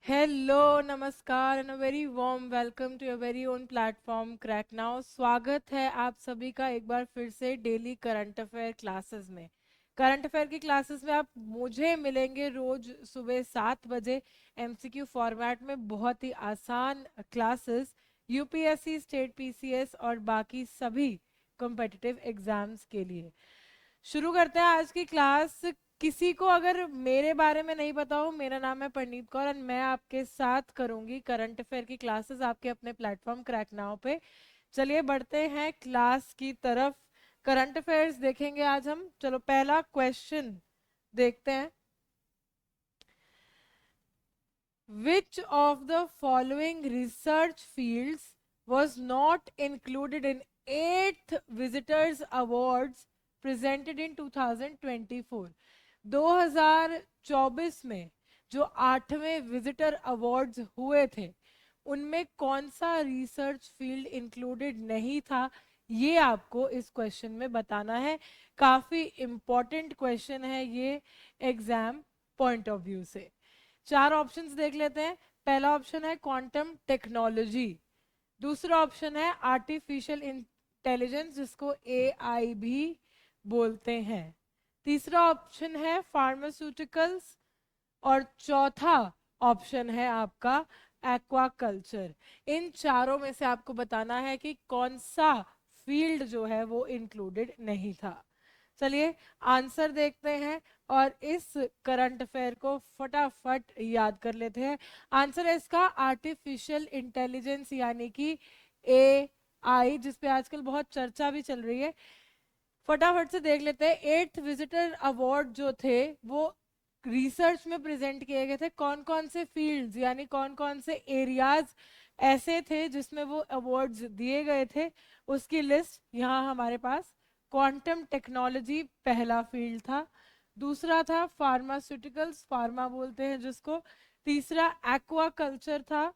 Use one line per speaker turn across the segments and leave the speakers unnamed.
Hello नमस्कार and a very warm welcome to your very own platform crack now. स्वागत है आप सभी का एक बार फिर से डेली करंट अफेयर क्लासेस में। करंट अफेयर की क्लासेस में आप मुझे मिलेंगे रोज सुबह 7 बजे एमसीक्यू फॉर्मेट में। बहुत ही आसान क्लासेस यूपीएससी, स्टेट पीसीएस और बाकी सभी कॉम्पिटिटिव एग्जाम्स के लिए। शुरू करते हैं आज की क्लास। किसी को अगर मेरे बारे में नहीं पता हो, मेरा नाम है परनीत कौर और मैं आपके साथ करूंगी करंट अफेयर की क्लासेस आपके अपने प्लेटफॉर्म क्रैक नाउ पे। चलिए बढ़ते हैं क्लास की तरफ। करंट अफेयर्स देखेंगे आज हम। चलो पहला क्वेश्चन देखते हैं। Which of the following research fields was not included in 8th Visitors Awards presented in 2024? 2024 में जो 8वें विजिटर अवार्ड्स हुए थे उनमें कौन सा रिसर्च फील्ड इंक्लूडेड नहीं था, ये आपको इस क्वेश्चन में बताना है। काफी इंपॉर्टेंट क्वेश्चन है ये एग्जाम पॉइंट ऑफ व्यू से। चार ऑप्शंस देख लेते हैं। पहला ऑप्शन है क्वांटम टेक्नोलॉजी, दूसरा ऑप्शन है आर्टिफिशियल इंटेलिजेंस जिसको एआई भी बोलते हैं, तीसरा ऑप्शन है फार्मास्यूटिकल्स और चौथा ऑप्शन है आपका एक्वाकल्चर। इन चारों में से आपको बताना है कि कौन सा फील्ड जो है वो इंक्लूडेड नहीं था। चलिए आंसर देखते हैं और इस करंट अफेयर को फटाफट याद कर लेते हैं। आंसर है इसका आर्टिफिशियल इंटेलिजेंस यानी कि एआई, जिसपे आजकल बहुत चर्चा भी चल रही है। फटाफट से देख लेते हैं। 8th विजिटर अवार्ड जो थे वो रिसर्च में प्रेजेंट किए गए थे। कौन कौन से फील्ड्स यानी कौन कौन से एरियाज ऐसे थे जिसमें वो अवार्ड्स दिए गए थे, उसकी लिस्ट यहाँ हमारे पास। क्वांटम टेक्नोलॉजी पहला फील्ड था, दूसरा था फार्मास्यूटिकल्स, फार्मा बोलते हैं जिसको, तीसरा एक्वाकल्चर था,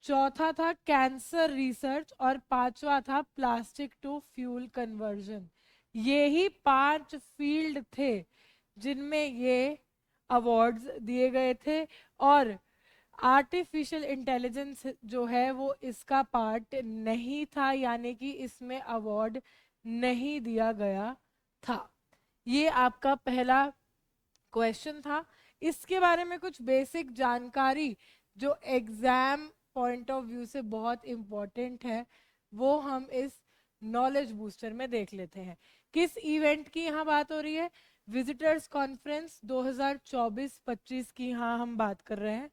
चौथा था कैंसर रिसर्च और पांचवा था प्लास्टिक टू फ्यूल कन्वर्जन। ये ही 5 फील्ड थे जिनमें ये अवार्ड्स दिए गए थे और आर्टिफिशियल इंटेलिजेंस जो है वो इसका पार्ट नहीं था, यानी कि इसमें अवार्ड नहीं दिया गया था। ये आपका पहला क्वेश्चन था। इसके बारे में कुछ बेसिक जानकारी जो एग्जाम पॉइंट ऑफ व्यू से बहुत इंपॉर्टेंट है वो हम इस नॉलेज बूस्टर में देख लेते हैं। किस इवेंट की यहाँ बात हो रही है? विजिटर्स कॉन्फ्रेंस 2024-25 की यहाँ हम बात कर रहे हैं।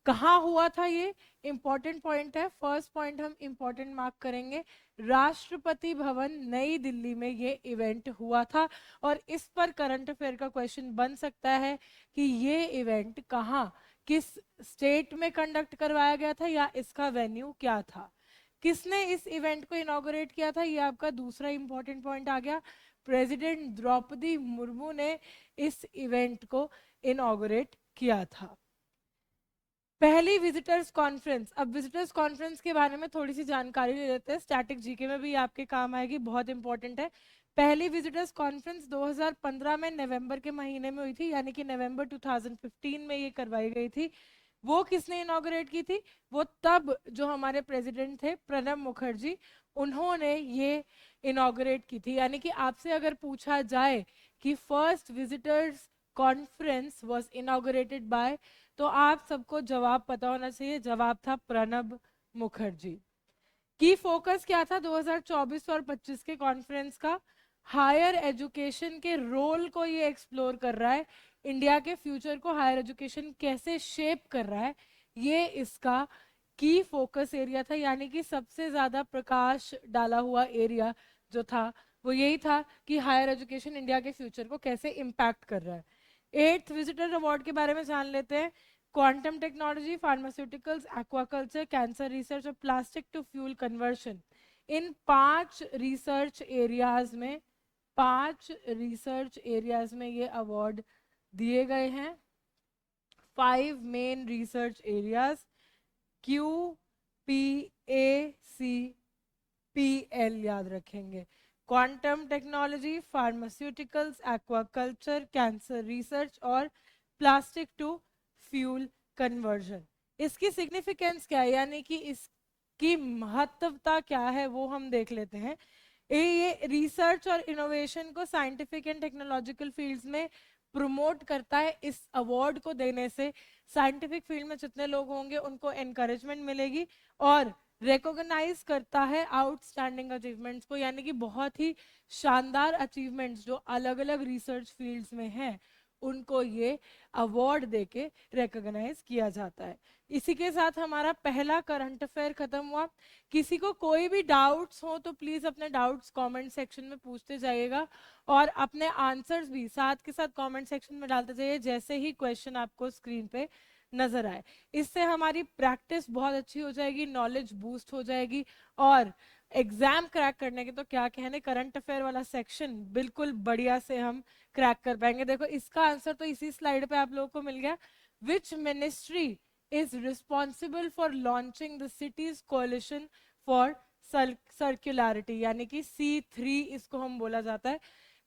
कहाँ हुआ था ये इंपॉर्टेंट पॉइंट है। फर्स्ट पॉइंट हम इंपॉर्टेंट मार्क करेंगे, राष्ट्रपति भवन नई दिल्ली में ये इवेंट हुआ था। और इस पर करंट अफेयर का क्वेश्चन बन सकता है कि ये इवेंट कहाँ, किस स्टेट में कंडक्ट करवाया गया था या इसका वेन्यू क्या था। किसने इस इवेंट को इनॉग्रेट किया था, ये आपका दूसरा इंपॉर्टेंट पॉइंट आ गया। प्रेसिडेंट द्रौपदी मुर्मू ने इस इवेंट को इनॉग्रेट किया था। पहली विजिटर्स कॉन्फ्रेंस। अब विजिटर्स कॉन्फ्रेंस के बारे में थोड़ी सी जानकारी ले लेते हैं, स्टैटिक जीके में भी आपके काम आएगी, बहुत इंपॉर्टेंट है। पहली विजिटर्स कॉन्फ्रेंस 2015 में नवंबर के महीने में हुई थी, यानी कि नवंबर 2015 में ये करवाई गई थी। वो किसने इनॉग्रेट की थी? वो तब जो हमारे प्रेसिडेंट थे प्रणब मुखर्जी, उन्होंने ये इनॉग्रेट की थी। यानी कि आपसे अगर पूछा जाए कि first visitors conference was inaugurated bye, तो आप सबको जवाब पता होना चाहिए। जवाब था प्रणब मुखर्जी। की फोकस क्या था 2024 और 25 के कॉन्फ्रेंस का? हायर एजुकेशन के रोल को ये एक्सप्लोर कर रहा है। इंडिया के फ्यूचर को हायर एजुकेशन कैसे शेप कर रहा है, ये इसका की फोकस एरिया था। यानी कि सबसे ज्यादा प्रकाश डाला हुआ एरिया जो था वो यही था कि हायर एजुकेशन इंडिया के फ्यूचर को कैसे इम्पैक्ट कर रहा है। 8th विजिटर अवार्ड के बारे में जान लेते हैं। Quantum technology, pharmaceuticals, aquaculture, cancer research और प्लास्टिक टू फ्यूल कन्वर्शन, इन 5 रिसर्च एरियाज में ये अवार्ड दिए गए हैं। 5 main research areas, Q, P, A, C, P, L याद रखेंगे। Quantum technology, pharmaceuticals, aquaculture, cancer research और प्लास्टिक टू फ्यूल कन्वर्जन। इसकी सिग्निफिकेंस क्या है, यानी कि इसकी महत्वता क्या है, वो हम देख लेते हैं। ये रिसर्च और इनोवेशन को साइंटिफिक एंड टेक्नोलॉजिकल फील्ड्स में प्रमोट करता है। इस अवार्ड को देने से साइंटिफिक फील्ड में जितने लोग होंगे उनको एनकरेजमेंट मिलेगी, और रिकॉग्नाइज करता है आउटस्टैंडिंग अचीवमेंट्स को, यानी कि बहुत ही शानदार अचीवमेंट्स जो अलग अलग रिसर्च फील्ड्स में हैं उनको ये अवार्ड देके रिकॉग्नाइज किया जाता है। इसी के साथ हमारा पहला करंट अफेयर खत्म हुआ। किसी को कोई भी डाउट्स हो तो प्लीज अपने डाउट्स कमेंट सेक्शन में पूछते जाइएगा, और अपने आंसर्स भी साथ के साथ कमेंट सेक्शन में डालते जाइए जैसे ही क्वेश्चन आपको स्क्रीन पे नजर आए। इससे हमारी प्रैक्टिस बहुत अच्छी हो जाएगी, नॉलेज बूस्ट हो जाएगी, और एग्जाम क्रैक करने के तो क्या कहने, करंट अफेयर वाला सेक्शन बिल्कुल बढ़िया से हम क्रैक कर पाएंगे। देखो इसका आंसर तो इसी स्लाइड पे आप लोगों को मिल गया। Which ministry is responsible for launching the cities coalition for circularity, यानी कि C3 इसको हम बोला जाता है।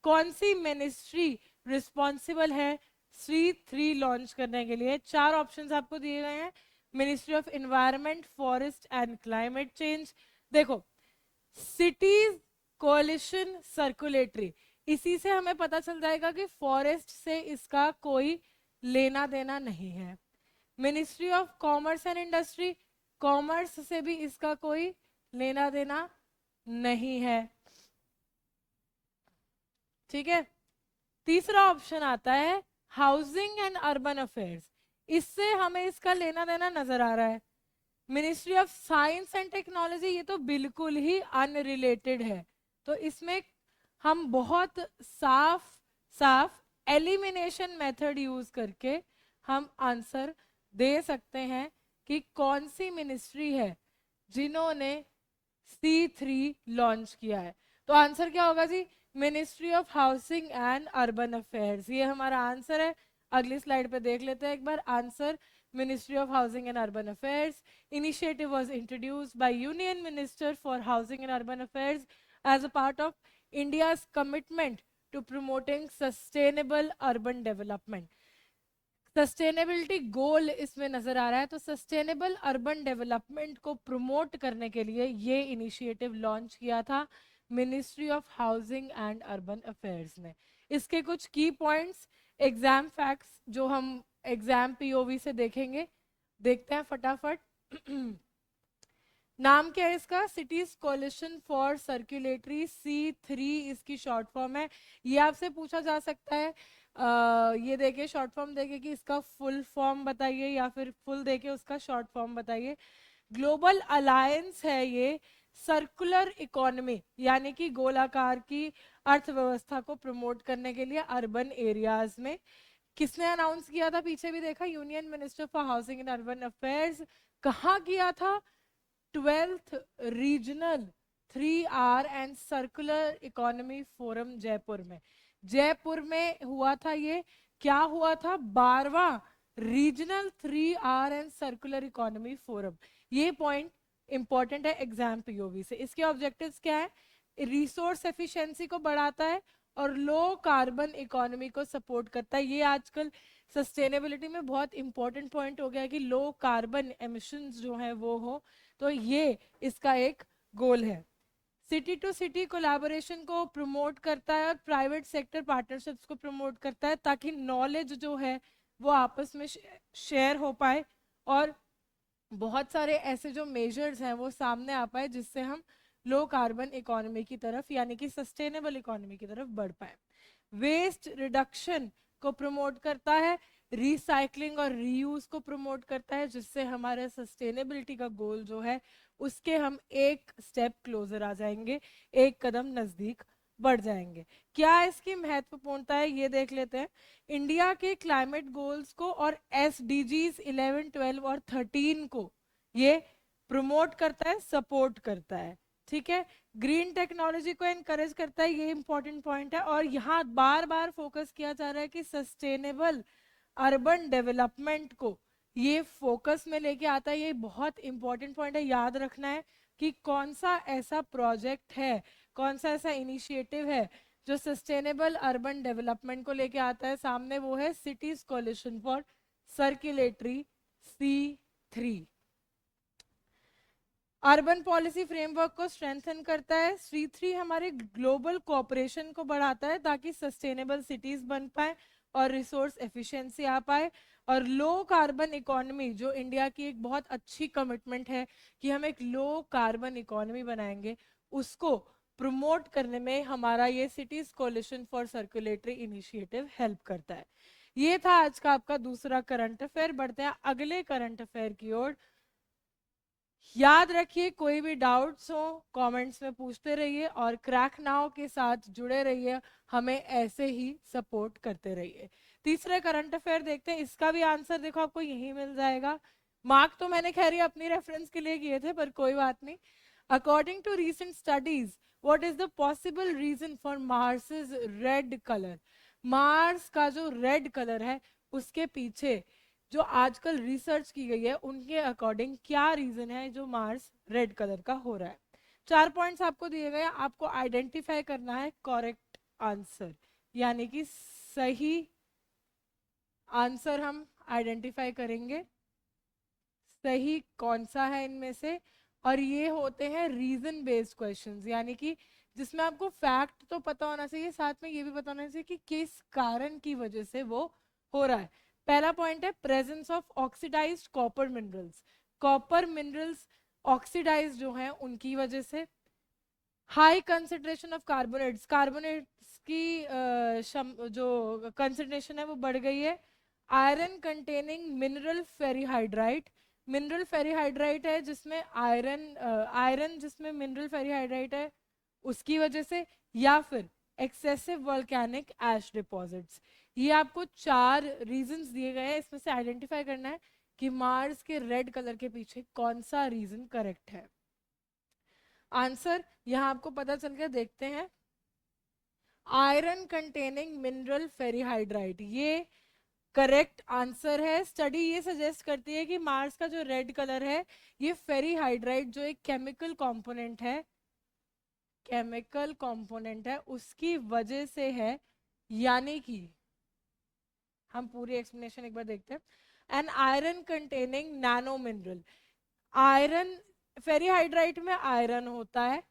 कौन सी मिनिस्ट्री रिस्पॉन्सिबल है C3 लॉन्च करने के लिए? 4 ऑप्शंस आपको दिए गए हैं। Ministry of environment, forest and climate change. देखो सिटीज कोलिशन सर्कुलेटरी, इसी से हमें पता चल जाएगा कि फॉरेस्ट से इसका कोई लेना देना नहीं है। Ministry of commerce and industry, commerce से भी इसका कोई लेना देना नहीं है। ठीक है, तीसरा ऑप्शन आता है हाउसिंग एंड अर्बन अफेयर्स, इससे हमें इसका लेना देना नजर आ रहा है। Ministry of science and technology, ये तो बिल्कुल ही अनरिलेटेड है, तो इसमें हम बहुत साफ साफ एलिमिनेशन मेथड यूज करके हम आंसर दे सकते हैं कि कौन सी मिनिस्ट्री है जिन्होंने C3 लॉन्च किया है। तो आंसर क्या होगा जी? Ministry of housing and urban affairs, ये हमारा आंसर है। अगली स्लाइड पे देख लेते हैं एक बार answer. Ministry of Housing and Urban Affairs. Initiative was introduced by Union Minister for Housing and Urban Affairs as a part of India's commitment to promoting sustainable urban development. Sustainability goal इसमें नजर आ रहा है, तो sustainable urban development को promote करने के लिए ये इनिशिएटिव लॉन्च किया था ministry of housing and urban affairs ने। इसके कुछ की पॉइंट्स, एग्जाम फैक्ट्स जो हम एग्जाम POV से देखेंगे, देखते हैं फटाफट। नाम क्या है इसका? Cities coalition for circulatory, C3 इसकी शॉर्ट फॉर्म है। ये आपसे पूछा जा सकता है, ये देखे शॉर्ट फॉर्म देके कि इसका फुल फॉर्म बताइए, या फिर फुल देके उसका शॉर्ट फॉर्म बताइए। ग्लोबल अलायंस है ये सर्कुलर इकोनॉमी, यानी कि गोलाकार की अर्थव्यवस्था को प्रमोट करने के लिए अर्बन एरियाज में। किसने अनाउंस किया था? पीछे भी देखा, union minister for housing and urban affairs. कहाँ किया था? 12th regional 3R and circular economy forum Jaipur में। जयपुर में हुआ था ये। क्या हुआ था? 12वां regional 3R and circular economy forum. ये पॉइंट इंपॉर्टेंट है एग्जाम POV से। इसके ऑब्जेक्टिव्स क्या है? रिसोर्स एफिशिएंसी को बढ़ाता है और लो कार्बन इकोनॉमी को सपोर्ट करता है। ये आजकल सस्टेनेबिलिटी में बहुत इंपॉर्टेंट पॉइंट हो गया है कि लो कार्बन एमिशंस जो है वो हो, तो ये इसका एक गोल है। सिटी टू सिटी कोलैबोरेशन को प्रमोट करता है और प्राइवेट सेक्टर पार्टनरशिप्स को प्रमोट करता है, ताकि नॉलेज जो है वो आपस में शेयर हो पाए और बहुत सारे ऐसे जो मेजर्स हैं वो सामने आ पाए, जिससे हम लो कार्बन इकोनॉमी की तरफ, यानी कि सस्टेनेबल इकोनॉमी की तरफ बढ़ पाए। वेस्ट रिडक्शन को प्रमोट करता है, रिसाइकलिंग और रीयूज को प्रमोट करता है, जिससे हमारे सस्टेनेबिलिटी का गोल जो है उसके हम एक स्टेप क्लोजर आ जाएंगे, एक कदम नजदीक बढ़ जाएंगे। क्या इसकी महत्वपूर्णता है ये देख लेते हैं। इंडिया के क्लाइमेट गोल्स को और SDGs 11, 12 और 13 को ये प्रमोट करता है, सपोर्ट करता है। ठीक है, ग्रीन टेक्नोलॉजी को एनकरेज करता है, ये इंपॉर्टेंट पॉइंट है। और यहाँ बार बार फोकस किया जा रहा है कि सस्टेनेबल अर्बन डेवलपमेंट को ये फोकस में लेके आता है। ये बहुत इंपॉर्टेंट पॉइंट है, याद रखना है कि कौन सा ऐसा प्रोजेक्ट है, कौन सा ऐसा इनिशिएटिव है जो सस्टेनेबल अर्बन डेवलपमेंट को लेके आता है सामने। वो है cities coalition for circulatory C3। Urban policy framework को स्ट्रेंथन करता है। C3 हमारे ग्लोबल कोऑपरेशन को बढ़ाता है ताकि सस्टेनेबल सिटीज बन पाए और रिसोर्स एफिशिएंसी आ पाए। और लो कार्बन इकोनॉमी, जो इंडिया की एक बहुत अच्छी कमिटमेंट है कि हम एक लो कार्बन इकोनॉमी बनाएंगे, उसको प्रमोट करने में हमारा ये cities coalition for circulatory initiative help करता है। ये था आज का आपका दूसरा करंट अफेयर। बढ़ते हैं अगले करंट अफेयर की ओर। याद रखिए, कोई भी डाउट्स हो कमेंट्स में पूछते रहिए और क्रैक नाउ के साथ जुड़े रहिए, हमें ऐसे ही सपोर्ट करते रहिए। तीसरे करंट अफेयर देखते हैं। इसका भी आंसर देखो आपको यही मिल जाएगा। मार्क तो मैंने खैर अपनी रेफरेंस के लिए किए थे, पर कोई बात नहीं। According to recent studies, what is the possible reason for Mars red colour? Mars का जो रेड कलर है उसके पीछे जो आजकल रिसर्च की गई है, उनके अकॉर्डिंग क्या रीजन है जो मार्स रेड कलर का हो रहा है? 4 पॉइंट्स आपको दिए गए, आपको आइडेंटिफाई करना है करेक्ट आंसर, यानी कि सही आंसर हम आइडेंटिफाई करेंगे, सही कौन सा है इनमें से। और ये होते हैं रीजन बेस्ड क्वेश्चंस, यानी कि जिसमें आपको फैक्ट तो पता होना चाहिए, साथ में ये भी पता होना चाहिए कि किस कारण की वजह से वो हो रहा है। पहला पॉइंट है presence of oxidized copper minerals. Copper minerals oxidize जो हैं उनकी वजह से। High concentration of carbonates, carbonates की जो कंसेंट्रेशन है वो बढ़ गई है। Iron containing mineral ferrihydrite, mineral ferrihydrite है जिसमें आयरन जिसमें मिनरल फेरीहाइड्राइट है उसकी वजह से। या फिर एक्सेसिव वोल्केनिक एश डिपॉजिट्स। ये आपको 4 रीजंस दिए गए हैं, इसमें से आइडेंटिफाई करना है कि मार्स के रेड कलर के पीछे कौन सा रीजन करेक्ट है। आंसर यहां आपको पता चल गया, देखते हैं। आयरन कंटेनिंग मिनरल फेरीहाइड्राइट ये करेक्ट आंसर है। स्टडी ये सजेस्ट करती है कि मार्स का जो रेड कलर है ये फेरीहाइड्राइट जो एक केमिकल कंपोनेंट है, केमिकल कंपोनेंट है उसकी वजह से है। यानी कि हम पूरी एक्सप्लेनेशन एक बार देखते हैं। An iron containing nano mineral, iron, ferrihydrite में आयरन होता है,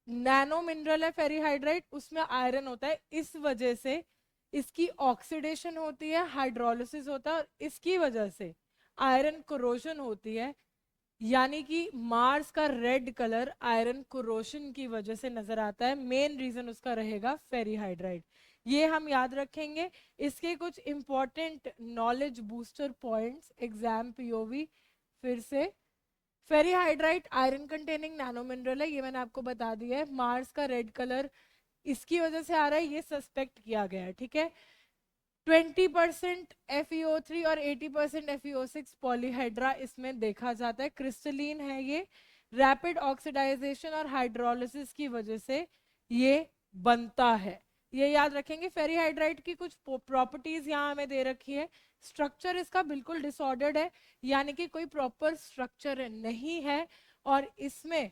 नैनो मिनरल है फेरीहाइड्राइट, उसमें आयरन होता है, इस वजह से इसकी ऑक्सीडेशन होती है, हाइड्रोलिसिस होता है और इसकी वजह से आयरन कोरोजन होती है। यानी कि मार्स का रेड कलर आयरन कोरोजन की वजह से नजर आता है। मेन रीजन उसका रहेगा फेरीहाइड्राइट, ये हम याद रखेंगे। इसके कुछ important knowledge booster points exam POV, फिर से फेरीहाइड्राइट आयरन कंटेनिंग नैनो मिनरल है, ये मैंने आपको बता दिया है। मार्स का रेड कलर इसकी वजह से आ रहा है, ये सस्पेक्ट किया गया है, ठीक है। 20% FeO3 और 80% FeO6 पॉलीहाइड्रा इसमें देखा जाता है, क्रिस्टलीन है ये। रैपिड ऑक्सीडाइजेशन और हाइड्रोलिसिस की वजह से ये बनता है, ये याद रखेंगे। फेरीहाइड्राइट की कुछ प्रॉपर्टीज यहाँ हमें दे रखी है। स्ट्रक्चर इसका बिल्कुल डिसऑर्डर्ड है, यानी कि कोई प्रॉपर स्ट्रक्चर नहीं है। और इसमें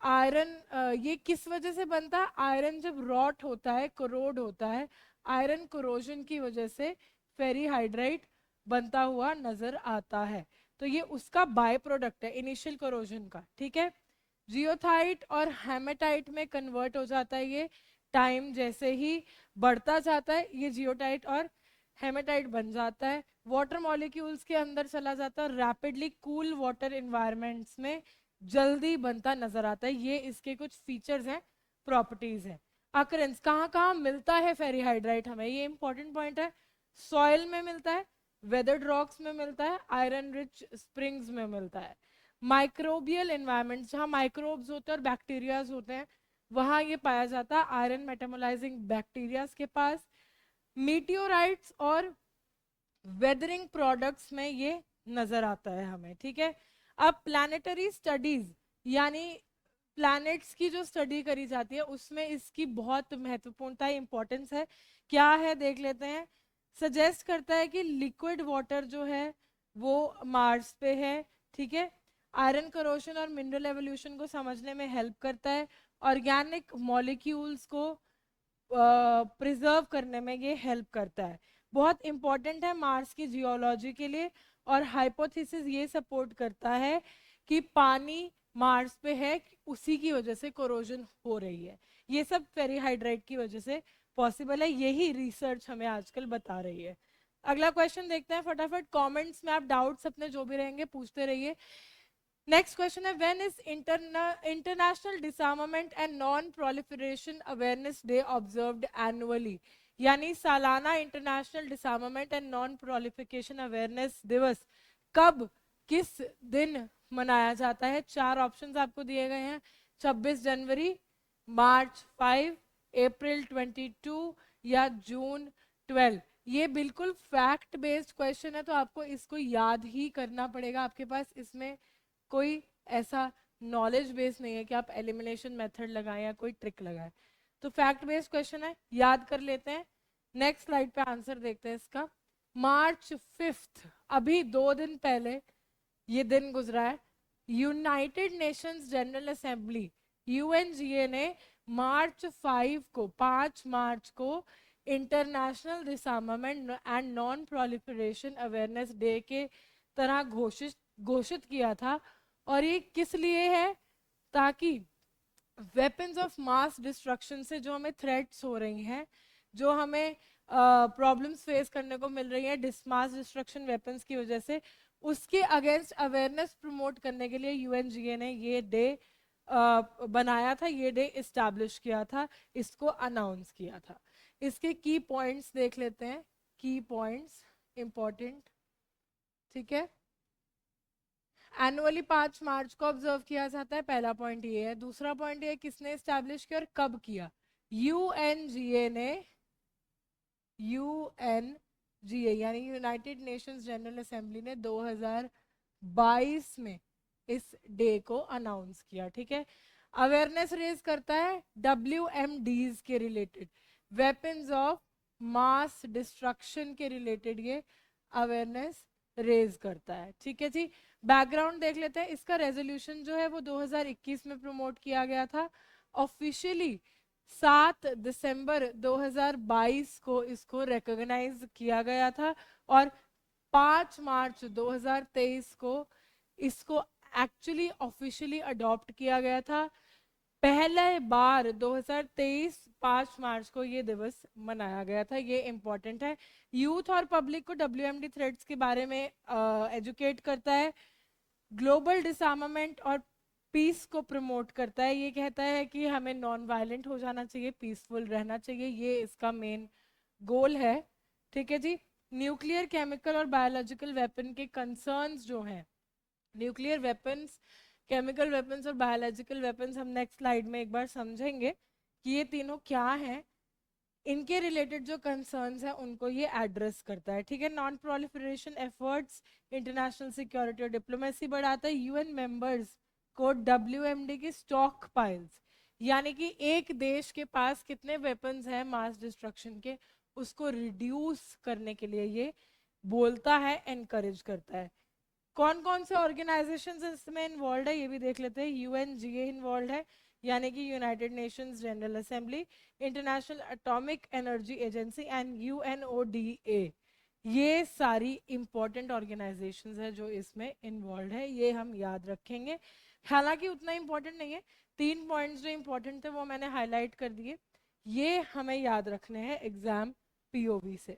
आयरन, ये किस वजह से बनता है? आयरन जब रॉट होता है, कोरोड होता है, आयरन कोरोजन की वजह से फेरीहाइड्राइट बनता हुआ नजर आता है। तो ये उसका बाय प्रोडक्ट है इनिशियल कोरोजन का, ठीक है। जियोथाइट और हेमेटाइट में कन्वर्ट हो जाता है ये, टाइम जैसे ही बढ़ता जाता है ये जियोटाइट और हेमेटाइट बन जाता है। वाटर मॉलिक्यूल्स के अंदर चला जाता है, रैपिडली कूल वाटर इन्वायरमेंट्स में जल्दी बनता नजर आता है। ये इसके कुछ फीचर्स हैं, प्रॉपर्टीज हैं। अकरेंस कहाँ कहाँ मिलता है फेरीहाइड्राइट, हमें ये इंपॉर्टेंट पॉइंट है। सॉइल में मिलता है, वेदर्ड रॉक्स में मिलता है, आयरन रिच स्प्रिंग्स में मिलता है। माइक्रोबियल एनवायरमेंट जहाँ माइक्रोब्स होते हैं और बैक्टीरियाज होते हैं वहां ये पाया जाता है, आयरन मेटामोलाइजिंग बैक्टीरियाज के पास। मीटियोराइट्स और वेदरिंग प्रोडक्ट्स में ये नजर आता है हमें, ठीक है। अब प्लानिटरी स्टडीज, यानी प्लैनेट्स की जो स्टडी करी जाती है उसमें इसकी बहुत महत्वपूर्णता इंपॉर्टेंस है। क्या है देख लेते हैं। सजेस्ट करता है कि लिक्विड वाटर जो है वो मार्स पे है, ठीक है। आयरन करोशन और मिनरल एवोल्यूशन को समझने में हेल्प करता है। ऑर्गेनिक मॉलिक्यूल्स को प्रिजर्व करने में ये हेल्प करता है। बहुत इंपॉर्टेंट है मार्स की जियोलॉजी के लिए। और हाइपोथेसिस ये सपोर्ट करता है कि पानी मार्स पे है, उसी की वजह से कोरोजन हो रही है। ये सब फेरीहाइड्राइट की वजह से पॉसिबल है, यही रिसर्च हमें आजकल बता रही है। अगला क्वेश्चन देखते हैं फटाफट, कमेंट्स में आप डाउट्स अपने जो भी रहेंगे पूछते रहिए। नेक्स्ट क्वेश्चन है, when is international डिसआर्मामेंट and non proliferation awareness day observed annually? यानी सालाना international डिसआर्मामेंट and non proliferation awareness दिवस कब, किस दिन मनाया जाता है? चार ऑप्शंस आपको दिए गए हैं, 26 जनवरी, मार्च 5, अप्रैल 22 या जून 12। ये बिल्कुल फैक्ट बेस्ड क्वेश्चन है, तो आपको इसको याद ही करना पड़ेगा। आपके पास इसमें कोई ऐसा नॉलेज बेस नहीं है कि आप एलिमिनेशन मेथड लगाएं या कोई ट्रिक लगाएं। तो फैक्ट बेस्ड क्वेश्चन है, याद कर लेते हैं। नेक्स्ट स्लाइड पे आंसर देखते हैं इसका। मार्च 5, अभी 2 दिन पहले ये दिन गुजरा है। United Nations general assembly UNGA ने मार्च 5 को, 5 मार्च को international डिसआर्मामेंट and non proliferation awareness day के तरह घोषित किया था। और ये किस लिए है? ताकि वेपन्स ऑफ मास डिस्ट्रक्शन से जो हमें थ्रेट्स हो रही हैं, जो हमें प्रॉब्लम्स फेस करने को मिल रही है मास डिस्ट्रक्शन वेपन्स की वजह से, उसके अगेंस्ट अवेयरनेस प्रमोट करने के लिए यूएनजीए ने ये डे बनाया था, ये डे इस्टेब्लिश किया था, इसको अनाउंस किया था। इसके की पॉइंट्स देख लेते हैं, की पॉइंट्स इंपॉर्टेंट, ठीक है। एनुअली 5 मार्च को ऑब्जर्व किया जाता है, पहला पॉइंट ये है। दूसरा पॉइंट ये, किसने स्टैब्लिश किया और कब किया? यूएनजीए ने, यूएनजीए यानी यूनाइटेड नेशंस जनरल असेंबली ने 2022 में इस डे को अनाउंस किया, ठीक है। अवेयरनेस रेज करता है WMDs के related, weapons of mass destruction के रिलेटेड ये अवेयरनेस रेज करता है, ठीक है जी। बैकग्राउंड देख लेते हैं। इसका रेजोल्यूशन जो है वो 2021 में प्रमोट किया गया था। ऑफिशियली 7 दिसंबर 2022 को इसको रिकॉग्नाइज किया गया था और 5 मार्च 2023 को इसको एक्चुअली ऑफिशियली अडॉप्ट किया गया था। पहले बार 2023 5 मार्च को ये दिवस मनाया गया था, ये इंपॉर्टेंट है। यूथ और पब्लिक को WMD थ्रेड्स के बारे में एजुकेट करता है, ग्लोबल डिसआर्मामेंट और पीस को प्रमोट करता है। ये कहता है कि हमें नॉन वायलेंट हो जाना चाहिए, पीसफुल रहना चाहिए, ये इसका मेन गोल है, ठीक है जी। न्यूक्लियर, केमिकल और बायोलॉजिकल वेपन के कंसर्न्स जो हैं, न्यूक्लियर वेपन्स, केमिकल वेपन्स और बायोलॉजिकल वेपन्स, हम नेक्स्ट स्लाइड में एक बार समझेंगे कि ये तीनों क्या हैं। इनके रिलेटेड जो कंसर्न्स हैं उनको ये एड्रेस करता है, ठीक है। Non proliferation efforts international security और डिप्लोमेसी बढ़ाता है। यूएन मेंबर्स को WMD की स्टॉक पाइल्स, यानी कि एक देश के पास कितने वेपन्स हैं मास डिस्ट्रक्शन के, उसको रिड्यूस करने के लिए ये बोलता है, एनकरेज करता है। कौन कौन से ऑर्गेनाइजेशंस इसमें इन्वॉल्व है ये भी देख लेते हैं। यूएनजीए इन्वॉल्व है, यानी कि United Nations general assembly, international atomic energy agency and UNODA। ये सारी इंपॉर्टेंट ऑर्गेनाइजेशंस है जो इसमें इन्वॉल्व है, ये हम याद रखेंगे। हालांकि उतना इंपॉर्टेंट नहीं है, 3 पॉइंट्स जो इंपॉर्टेंट थे वो मैंने हाईलाइट कर दिए, ये हमें याद रखने हैं एग्जाम POV से।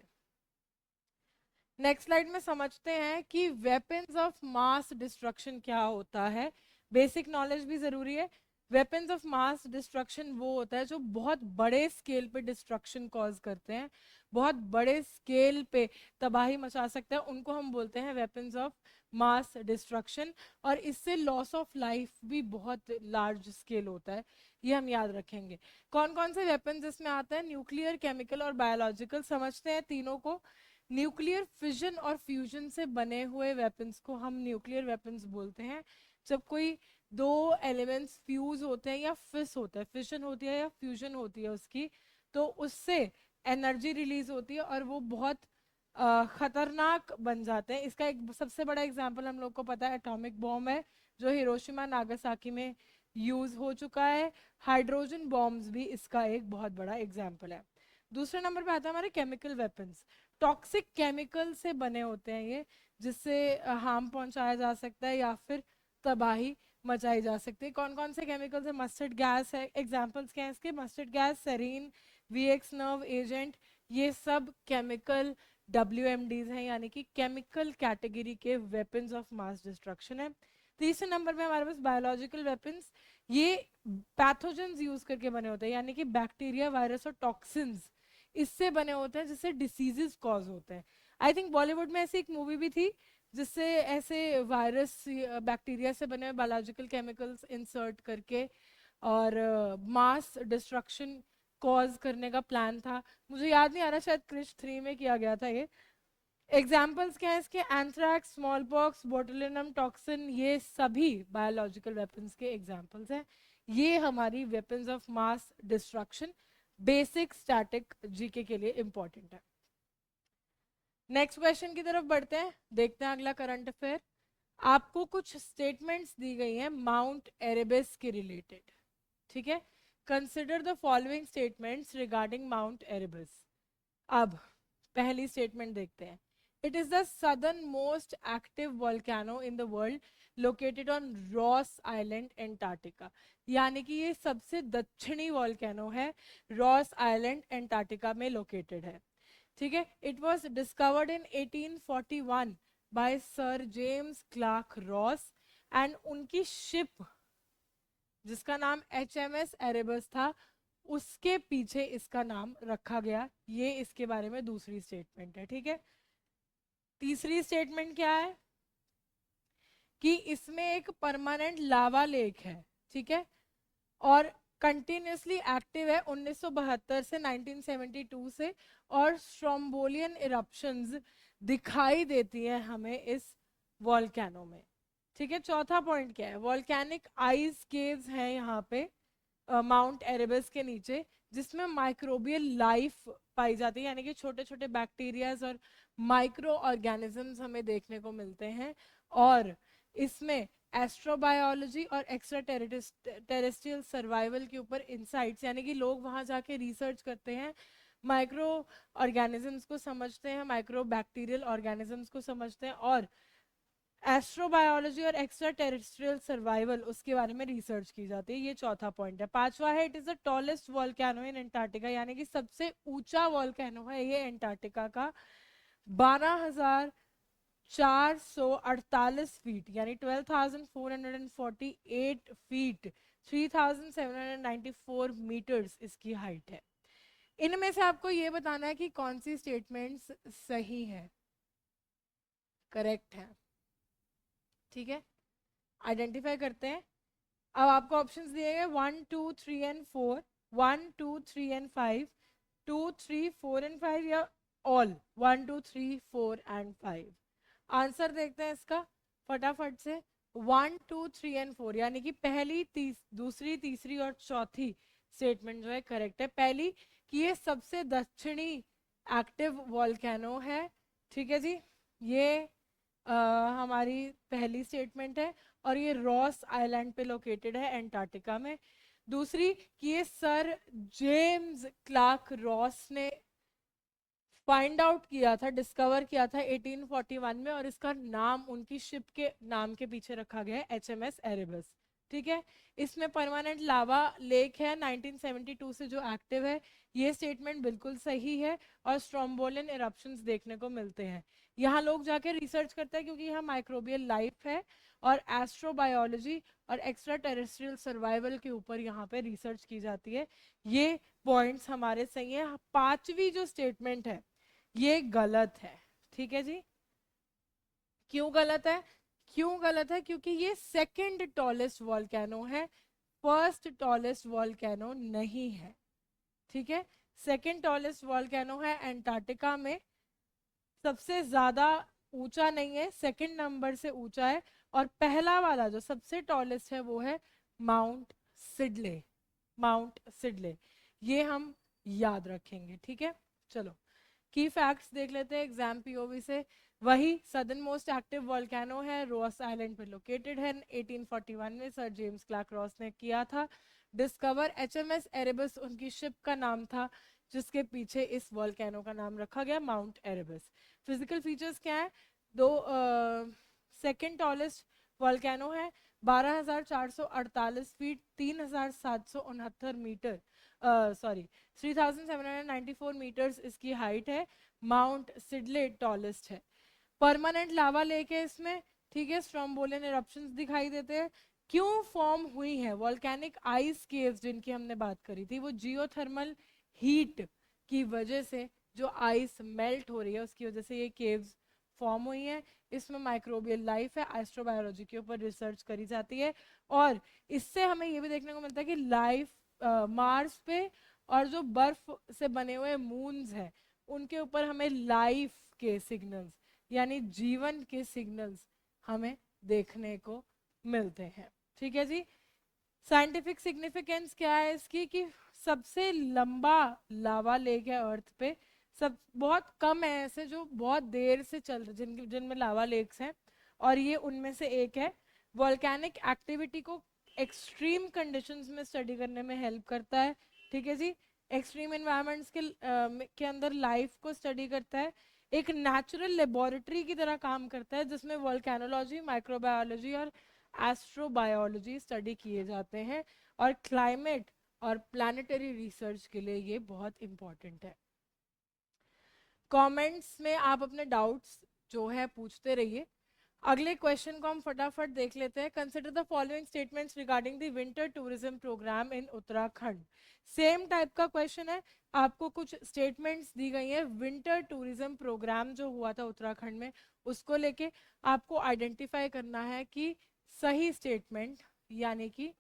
नेक्स्ट स्लाइड में समझते हैं कि वेपन्स ऑफ मास डिस्ट्रक्शन क्या होता है। बेसिक नॉलेज भी जरूरी है। वेपन्स ऑफ मास डिस्ट्रक्शन वो होता है जो बहुत बड़े स्केल पे डिस्ट्रक्शन कॉज करते हैं, बहुत बड़े स्केल पे तबाही मचा सकते हैं, उनको हम बोलते हैं वेपन्स ऑफ मास डिस्ट्रक्शन। और इससे लॉस ऑफ लाइफ भी बहुत लार्ज स्केल होता है, ये हम याद रखेंगे। कौन कौन से वेपन्स इसमें आते हैं? न्यूक्लियर, केमिकल और बायोलॉजिकल। समझते हैं तीनों को। न्यूक्लियर फिजन और फ्यूजन से बने हुए वेपन्स को हम न्यूक्लियर वेपन्स बोलते हैं। जब कोई दो एलिमेंट्स फ्यूज होते हैं या फिस होता है, फिशन होती है या फ्यूजन होती है उसकी, तो उससे एनर्जी रिलीज होती है और वो बहुत खतरनाक बन जाते हैं। इसका एक सबसे बड़ा एग्जांपल हम लोग को पता है, एटॉमिक बॉम्ब है जो हिरोशिमा नागासाकी में यूज हो चुका है। हाइड्रोजन बॉम्ब्स भी इसका एक बहुत बड़ा एग्जाम्पल है। दूसरे नंबर पे आता है हमारे केमिकल वेपन्स। टॉक्सिक केमिकल से बने होते हैं ये, जिससे हार्म पहुंचाया जा सकता है या फिर तबाही मचाई जा सकती है। कौन कौन से केमिकल्स है? मस्टर्ड गैस है, एग्जांपल्स क्या है इसके? Mustard gas, serine, VX nerve agent, ये सब केमिकल WMDs हैं, यानी कि केमिकल कैटेगरी के वेपन्स ऑफ मास डिस्ट्रक्शन है। तीसरे नंबर पे हमारे पास बायोलॉजिकल वेपन्स, ये पैथोजेंस यूज करके बने होते हैं, यानी कि बैक्टीरिया, वायरस और टॉक्सिन्स इससे बने होते हैं, जिससे डिसीजेस कॉज होते हैं। आई थिंक बॉलीवुड में ऐसी एक मूवी भी थी जिससे ऐसे वायरस बैक्टीरिया से बने हुए बायोलॉजिकल केमिकल्स इंसर्ट करके और मास डिस्ट्रक्शन कॉज करने का प्लान था। मुझे याद नहीं आ रहा, शायद क्रिश 3 में किया गया था ये। एग्जाम्पल्स क्या है इसके? Anthrax, small pox, botulinum toxin, ये सभी बायोलॉजिकल वेपन्स के एग्जाम्पल्स हैं। ये हमारी weapons of mass destruction basic static GK के लिए इंपॉर्टेंट है। नेक्स्ट क्वेश्चन की तरफ बढ़ते हैं, देखते हैं अगला करंट अफेयर। आपको कुछ स्टेटमेंट्स दी गई हैं माउंट एरेबस के रिलेटेड, ठीक है? Consider the following statements regarding Mount Erebus. अब पहली स्टेटमेंट देखते हैं। It is the southernmost active volcano in the world located on Ross Island Antarctica, यानी कि ये सबसे दक्षिणी वोल्केनो है, रॉस आइलैंड एंटार्क्टिका में लोकेटेड है, ठीक है? It was discovered in 1841 by sir James Clark Ross, and उनकी शिप जिसका नाम HMS एरेबस था, उसके पीछे इसका नाम रखा गया। ये इसके बारे में दूसरी स्टेटमेंट है, ठीक है? तीसरी स्टेटमेंट क्या है कि इसमें एक परमानेंट लावा लेक है, ठीक है, और कंटिन्यूसली एक्टिव है 1972 से 1972 से, और स्ट्रोम्बोलियन इरप्शंस दिखाई देती हैं हमें इस वॉल्केनो में, ठीक है? चौथा पॉइंट क्या है? वॉल्केनिक आइस केव्स हैं यहाँ पे माउंट एरेबस के नीचे, जिसमें माइक्रोबियल लाइफ पाई जाती है, यानी कि छोटे छोटे बैक्टीरियाज और माइक्रो ऑर्गेनिजम्स हमें देखने को मिलते हैं। और इसमें एस्ट्रोबायोलॉजी और एक्स्ट्रा टेरेस्ट्रियल सर्वाइवल के ऊपर इंसाइट्स, यानी कि लोग वहाँ जाके रिसर्च करते हैं, माइक्रो ऑर्गेनिजम्स को समझते हैं, माइक्रो बैक्टीरियल ऑर्गेनिजम्स को समझते हैं, और एस्ट्रोबायोलॉजी और एक्स्ट्रा टेरेस्ट्रियल सर्वाइवल उसके बारे में रिसर्च की जाती है। ये चौथा पॉइंट है। पांचवा है, it is the tallest volcano in Antarctica, यानी कि सबसे ऊंचा वॉल्केनो है ये एंटार्क्टिका का, 12,448 फीट, यानी 12,448 फीट, 3,794 मीटर्स इसकी हाइट है। इनमें से आपको ये बताना है कि कौन सी स्टेटमेंट्स सही है, करेक्ट है, ठीक है? आइडेंटिफाई करते हैं। अब आपको ऑप्शंस दिए गए 1 2 3 एंड 4, 1 2 3 एंड 5, 2 3 4 एंड 5, या ऑल 1 2 3 4 एंड 5। आंसर देखते हैं इसका फटाफट से। 1 2 3 एंड 4, यानी कि पहली, दूसरी, तीसरी और चौथी स्टेटमेंट जो है करेक्ट है। पहली कि ये सबसे दक्षिणी एक्टिव वॉल्केनो है, ठीक है जी, ये हमारी पहली स्टेटमेंट है, और ये रॉस आइलैंड पे लोकेटेड है एंटार्क्टिका में। दूसरी कि ये सर जेम्स क्लार्क रॉस ने फाइंड आउट किया था, डिस्कवर किया था 1841 में, और इसका नाम उनकी शिप के नाम के पीछे रखा गया है, HMS एरेबस, ठीक है? इसमें परमानेंट लावा लेक है 1972 से जो एक्टिव है, ये स्टेटमेंट बिल्कुल सही है, और स्ट्रोम्बोलियन इरप्शंस देखने को मिलते हैं। यहाँ लोग जाके रिसर्च करते हैं क्योंकि यहाँ माइक्रोबियल लाइफ है, और एस्ट्रोबायोलॉजी और एक्स्ट्रा टेरेस्ट्रियल सर्वाइवल के ऊपर यहाँ पे रिसर्च की जाती है। ये पॉइंट्स हमारे सही है। पांचवी जो स्टेटमेंट है ये गलत है, ठीक है जी? क्यों गलत है? क्यों गलत है? क्योंकि ये सेकंड टॉलेस्ट वॉल्केनो है, फर्स्ट टॉलेस्ट वॉल्केनो नहीं है, ठीक है? सेकंड टॉलेस्ट वॉल्केनो है एंटार्क्टिका में, सबसे ज्यादा ऊंचा नहीं है, सेकंड नंबर से ऊंचा है, और पहला वाला जो सबसे टॉलेस्ट है वो है माउंट सिडले, माउंट सिडले, ये हम याद रखेंगे, ठीक है? चलो की फैक्ट्स देख लेते हैं एग्जाम पीओवी से। वही सदर्न मोस्ट एक्टिव वॉल्केनो है, रॉस आइलैंड पे लोकेटेड है, 1841 में सर जेम्स क्लार्क रॉस ने किया था डिस्कवर। HMS एरेबस उनकी शिप का नाम था, जिसके पीछे इस वॉल्केनो का नाम रखा गया माउंट एरेबस। फिजिकल फीचर्स क्या है? दो सेकेंड टॉलेस्ट वॉल्केनो है, 12,448 फीट, 3,769 मीटर, सॉरी 3,794 मीटर्स इसकी हाइट है। माउंट सिडले टॉलेस्ट है। परमानेंट लावा लेक है इसमें, ठीक है। स्ट्रोम्बोलियन इरप्शंस दिखाई देते हैं। क्यों फॉर्म हुई है वॉल्केनिक आइस केव्स जिनकी हमने बात करी थी? वो जियोथर्मल हीट की वजह से, जो आइस मेल्ट हो रही है उसकी वजह से ये केव्स फॉर्म हुई है। इसमें माइक्रोबियल लाइफ है, एस्ट्रोबायोलॉजी के ऊपर रिसर्च करी जाती है। और इससे हमें ये भी देखने को मिलता है कि लाइफ मार्स पे और जो बर्फ से बने हुए मून्स हैं उनके ऊपर हमें लाइफ के सिग्नल्स यानी जीवन के सिग्नल्स हमें देखने को मिलते हैं। ठीक है जी। साइंटिफिक सिग्निफिकेंस क्या है इसकी? कि सबसे लंबा लावा लेक है अर्थ पे। सब बहुत कम है ऐसे जो बहुत देर से चल रहे जिनमें लावा लेक्स हैं, और ये उनमें से एक है। वॉल्केनिक एक्टिविटी को एक्सट्रीम कंडीशंस में स्टडी करने में हेल्प करता है। ठीक है जी। एक्सट्रीम एनवायरनमेंट्स के अंदर लाइफ को स्टडी करता है। एक नेचुरल लेबोरेटरी की तरह काम करता है जिसमें वोल्केनोलॉजी, माइक्रोबायोलॉजी और एस्ट्रोबायोलॉजी स्टडी किए जाते हैं। और क्लाइमेट और प्लानिटरी रिसर्च के लिए ये बहुत इंपॉर्टेंट है। कमेंट्स में आप अपने डाउट्स जो है पूछते रहिए। अगले क्वेश्चन को हम फटाफट देख लेते हैं। Consider the following statements regarding the winter tourism programme in Uttarakhand. Same type का क्वेश्चन है, आपको कुछ स्टेटमेंट्स दी गई है विंटर टूरिज्म प्रोग्राम जो हुआ था उत्तराखंड में उसको लेके। आपको आइडेंटिफाई करना है कि सही स्टेटमेंट यानी कि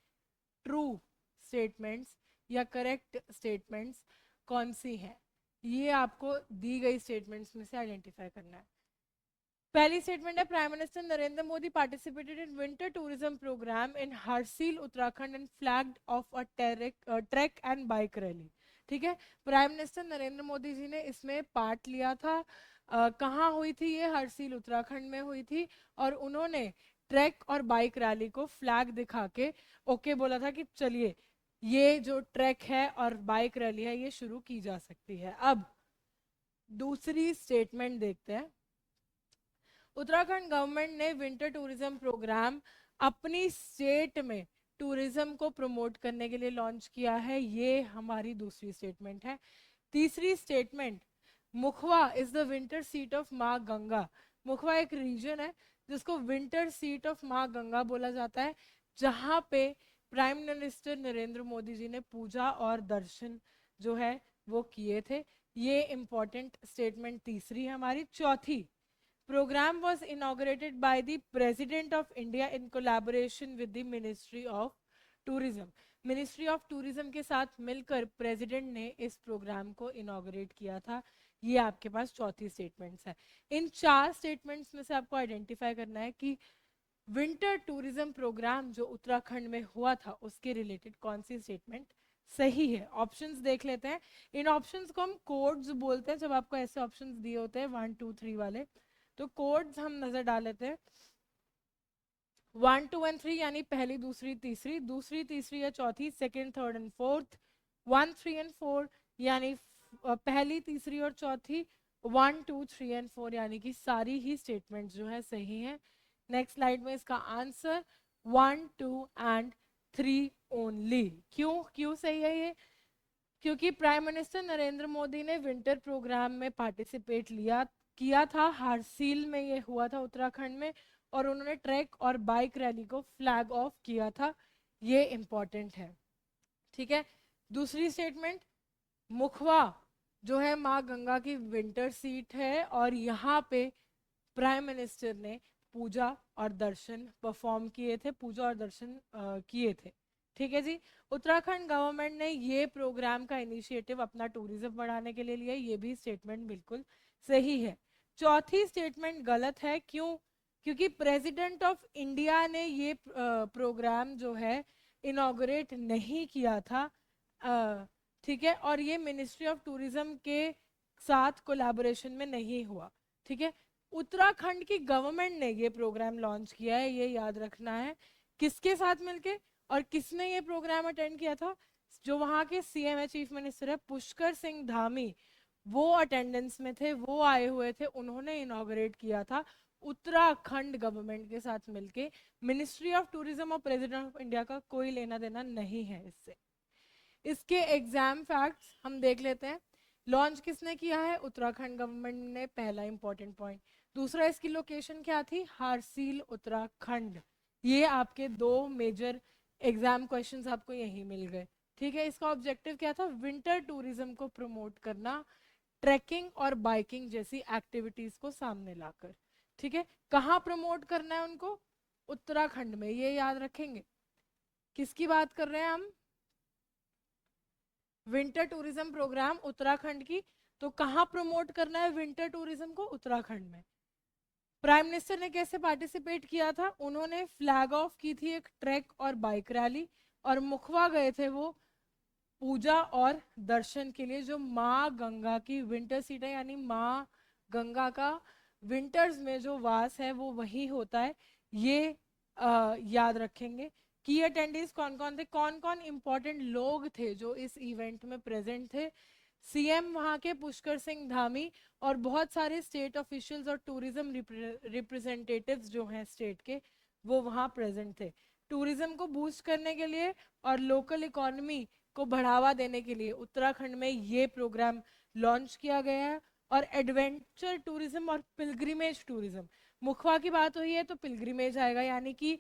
ट्रू स्टेटमेंट्स या करेक्ट स्टेटमेंट्स कौन सी हैं, ये आपको दी गई स्टेटमेंट्स में से आइडेंटिफाई करना है। पहली स्टेटमेंट है, prime minister Narendra Modi participated in winter tourism programme in Harsil Uttarakhand and flagged off a trek and bike rally. ठीक है, प्राइम मिनिस्टर नरेंद्र मोदी जी ने इसमें पार्ट लिया था। कहाँ हुई थी ये? हरसील उत्तराखंड में हुई थी। और उन्होंने ट्रैक और बाइक रैली को फ्लैग दिखा के ओके बोला था कि चलिए ये जो ट्रैक है और बाइक रैली है ये शुरू की जा सकती है। अब दूसरी स्टेटमेंट देखते हैं। उत्तराखंड गवर्नमेंट ने विंटर टूरिज्म प्रोग्राम अपनी स्टेट में टूरिज्म को प्रमोट करने के लिए लॉन्च किया है, ये हमारी दूसरी स्टेटमेंट है। तीसरी statement, Mukhwa is the winter seat of माँ गंगा। मुखवा एक रीजन है जिसको विंटर सीट ऑफ माँ गंगा बोला जाता है, जहां पे प्राइम मिनिस्टर नरेंद्र मोदी जी ने पूजा और दर्शन जो है वो किए थे। ये इंपॉर्टेंट स्टेटमेंट तीसरी है हमारी। चौथी, program was inaugurated by the President of India in collaboration with the Ministry of Tourism. Ministry of tourism के साथ मिलकर प्रेसिडेंट ने इस प्रोग्राम को इनॉग्रेट किया था। ये आपके पास चौथी स्टेटमेंट्स है। इन चार स्टेटमेंट्स में से आपको आइडेंटिफाई करना है कि विंटर टूरिज्म प्रोग्राम जो उत्तराखंड में हुआ था उसके रिलेटेड कौन सी स्टेटमेंट सही है। ऑप्शंस देख लेते हैं। इन ऑप्शंस को हम कोड्स बोलते हैं। जब आपको ऐसे ऑप्शंस दिए होते हैं 1 2 3 वाले, तो कोड्स हम नजर डाल लेते हैं। 1 2 एंड 3 यानी पहली, दूसरी, तीसरी, दूसरी, तीसरी या चौथी, second, third and fourth. 1 3 and 4 यानी पहली, तीसरी और चौथी। 1 2 3 एंड 4 यानी कि सारी ही स्टेटमेंट जो है सही है। नेक्स्ट स्लाइड में इसका आंसर 1 2 एंड 3 ओनली। क्यों सही है ये? क्योंकि प्राइम मिनिस्टर नरेंद्र मोदी ने विंटर प्रोग्राम में पार्टिसिपेट किया था। हरसील में ये हुआ था उत्तराखंड में, और उन्होंने ट्रैक और बाइक रैली को फ्लैग ऑफ किया था। ये इंपॉर्टेंट है। ठीक है, दूसरी स्टेटमेंट, मुखवा जो है माँ गंगा की विंटर सीट है और यहाँ पे प्राइम मिनिस्टर ने पूजा और दर्शन परफॉर्म किए थे, पूजा और दर्शन किए थे। ठीक है जी। उत्तराखंड गवर्नमेंट ने ये प्रोग्राम का इनिशिएटिव अपना टूरिज्म बढ़ाने के लिए लिया, ये भी स्टेटमेंट बिल्कुल सही है। चौथी स्टेटमेंट गलत है। क्योंकि प्रेसिडेंट ऑफ इंडिया ने ये प्रोग्राम जो है इनॉग्रेट नहीं किया था। ठीक है, और ये मिनिस्ट्री ऑफ टूरिज्म के साथ कोलैबोरेशन में नहीं हुआ। ठीक है, उत्तराखंड की गवर्नमेंट ने ये प्रोग्राम लॉन्च किया है, ये याद रखना है। किसके साथ मिलके? और किसने ये प्रोग्राम अटेंड किया था? जो वहाँ के सीएम है, चीफ मिनिस्टर है, पुष्कर सिंह धामी, वो अटेंडेंस में थे, वो आए हुए थे, उन्होंने इनॉग्रेट किया था उत्तराखंड गवर्नमेंट के साथ मिलके। मिनिस्ट्री ऑफ टूरिज्म और प्रेसिडेंट ऑफ इंडिया का कोई लेना देना नहीं है इससे। इसके एग्जाम फैक्ट्स हम देख लेते हैं। लॉन्च किसने किया है? उत्तराखंड गवर्नमेंट ने, पहला इंपॉर्टेंट पॉइंट। दूसरा, इसकी लोकेशन क्या थी? हारसील, उत्तराखंड। ये आपके दो मेजर एग्जाम क्वेश्चंस आपको यही मिल गए। ठीक है, इसका ऑब्जेक्टिव क्या था? विंटर टूरिज्म को प्रमोट करना, ट्रैकिंग और बाइकिंग जैसी एक्टिविटीज को सामने लाकर। ठीक है, कहाँ प्रमोट करना है उनको? उत्तराखंड में, ये याद रखेंगे। किसकी बात कर रहे हैं हम? विंटर टूरिज्म प्रोग्राम उत्तराखंड की। तो कहाँ प्रमोट करना है विंटर टूरिज्म को? उत्तराखंड में। प्राइम मिनिस्टर ने कैसे पार्टिसिपेट किया था? उन्होंने फ्लैग ऑफ की थी एक ट्रैक और बाइक रैली, और मुखवा गए थे वो पूजा और दर्शन के लिए। जो माँ गंगा की विंटर सीट है, यानी माँ गंगा का विंटर्स में जो वास है वो वही होता है, ये याद रखेंगे। की अटेंडीज कौन कौन थे? कौन कौन इंपॉर्टेंट लोग थे जो इस इवेंट में प्रेजेंट थे? सीएम वहां के पुष्कर सिंह धामी, और बहुत सारे स्टेट ऑफिशियल्स और टूरिज्म रिप्रेजेंटेटिव्स जो हैं स्टेट के, वो वहां प्रेजेंट थे। टूरिज्म को बूस्ट करने के लिए और लोकल इकोनॉमी को बढ़ावा देने के लिए उत्तराखंड में ये प्रोग्राम लॉन्च किया गया है। और एडवेंचर टूरिज्म और पिलग्रिमेज टूरिज्म, मुखवा की बात हुई है तो पिलग्रिमेज आएगा, यानी कि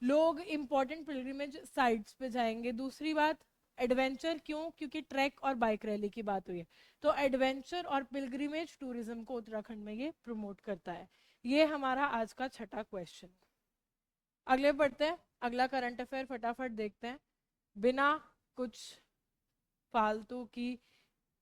लोग इंपॉर्टेंट पिलग्रिमेज साइट्स पे जाएंगे। दूसरी बात, एडवेंचर क्यों? क्योंकि ट्रैक और बाइक रैली की बात हुई है, तो एडवेंचर और पिलग्रिमेज टूरिज्म को उत्तराखंड में ये प्रमोट करता है। ये हमारा आज का छठा क्वेश्चन। अगले बढ़ते हैं, अगला करंट अफेयर फटाफट देखते हैं बिना कुछ फालतू की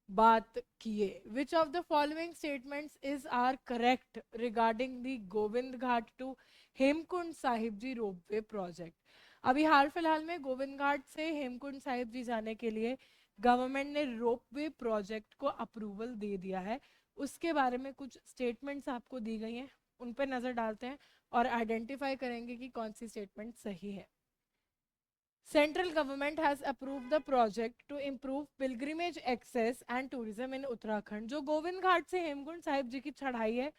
बात किए। Which of the following statements is are correct regarding the Govind Ghat to Hemkund Sahib ji ropeway project? अभी हाल फिलहाल में गोविंद घाट से हेमकुंड साहिब जी जाने के लिए गवर्नमेंट ने रोपवे प्रोजेक्ट को अप्रूवल दे दिया है। उसके बारे में कुछ स्टेटमेंट्स आपको दी गई हैं, उन पर नजर डालते हैं और आइडेंटिफाई करेंगे कि कौन सी स्टेटमेंट सही है। Central government has approved the project to improve pilgrimage access and tourism in Uttarakhand। जो गोविंद घाट से हेमकुंड साहिब जी की चढ़ाई है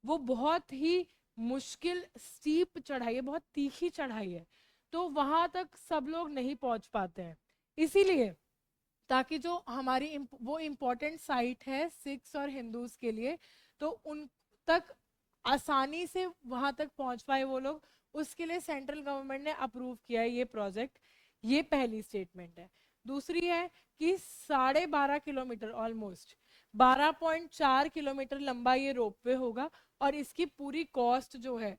वो बहुत ही मुश्किल स्टीप चढ़ाई है, बहुत तीखी चढ़ाई है, तो वहां तक सब लोग नहीं पहुंच पाते हैं। इसीलिए ताकि जो हमारी वो इम्पोर्टेंट साइट है सिख्स और हिंदूज के लिए, तो उन तक आसानी से वहां तक पहुंच पाए वो लोग, उसके लिए सेंट्रल गवर्नमेंट ने अप्रूव किया है ये प्रोजेक्ट। ये पहली स्टेटमेंट है। दूसरी है कि 12.5 किलोमीटर, ऑलमोस्ट 12.4 किलोमीटर लंबा ये रोपवे होगा, और इसकी पूरी कॉस्ट जो है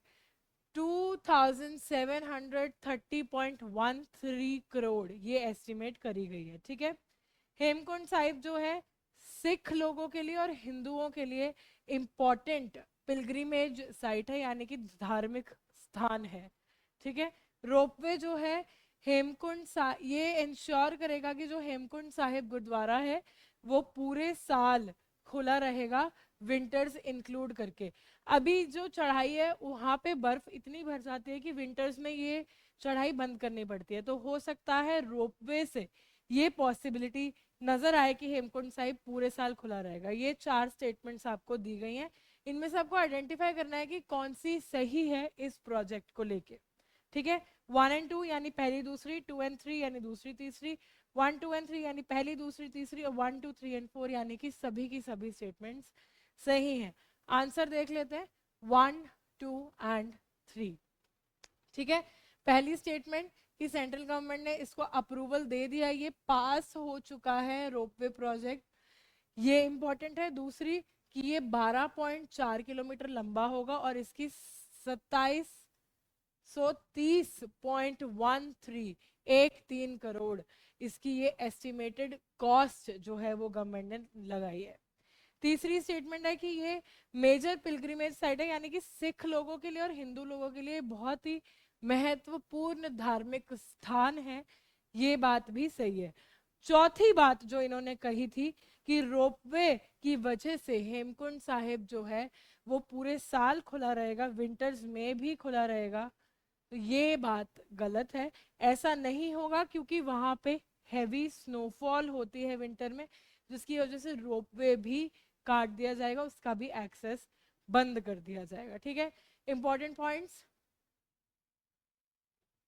2730.13 करोड़ ये एस्टिमेट करी गई है। ठीक है, हेमकुंड साहिब जो है सिख लोगों के लिए और हिंदुओं के लिए इम्पोर्टेंट पिलग्रिमेज साइट है, यानी कि धार्मिक स्थान है। ठीक है, रोपवे जो है ये इंश्योर करेगा कि जो हेमकुंड साहिब गुरुद्वारा है वो पूरे साल खुला रहेगा, विंटर्स इंक्लूड करके। अभी जो चढ़ाई है वहां पे बर्फ इतनी भर जाती है कि विंटर्स में ये चढ़ाई बंद करनी पड़ती है, तो हो सकता है रोपवे से ये पॉसिबिलिटी नजर आए कि हेमकुंड साहिब पूरे साल खुला रहेगा। ये 4 स्टेटमेंट्स आपको दी गई हैं, इनमें से आपको आइडेंटिफाई करना है कि कौन सी सही है इस प्रोजेक्ट को लेके। ठीक है, 1 एंड 2 यानी पहली दूसरी, 2 एंड 3 यानी दूसरी तीसरी, 1 2 एंड 3 यानी पहली दूसरी तीसरी, और 1 2 3 एंड 4 यानी कि सभी की सभी स्टेटमेंट्स सही हैं। आंसर देख लेते हैं, 1 2 एंड 3। ठीक है, पहली स्टेटमेंट कि सेंट्रल गवर्नमेंट ने इसको अप्रूवल दे दिया, ये पास हो चुका है रोपवे प्रोजेक्ट, ये इंपॉर्टेंट है। दूसरी कि ये 12.4 किलोमीटर लंबा होगा और इसकी 2730.13 करोड़ इसकी ये एस्टिमेटेड कॉस्ट जो है वो गवर्नमेंट ने लगाई है। तीसरी स्टेटमेंट है कि ये मेजर पिलग्रिमेज साइट है, यानी कि सिख लोगों के लिए और हिंदू लोगों के लिए बहुत ही महत्वपूर्ण धार्मिक स्थान है, ये बात भी सही है। चौथी बात जो इन्होंने कही थी कि रोपवे की वजह से हेमकुंड साहिब जो है वो पूरे साल खुला रहेगा, विंटर्स में भी खुला रहेगा, तो ये बात गलत है। ऐसा नहीं होगा क्योंकि वहां पे हैवी स्नोफॉल होती है विंटर में, जिसकी वजह से रोपवे भी काट दिया जाएगा, उसका भी एक्सेस बंद कर दिया जाएगा। ठीक है, इंपॉर्टेंट पॉइंट्स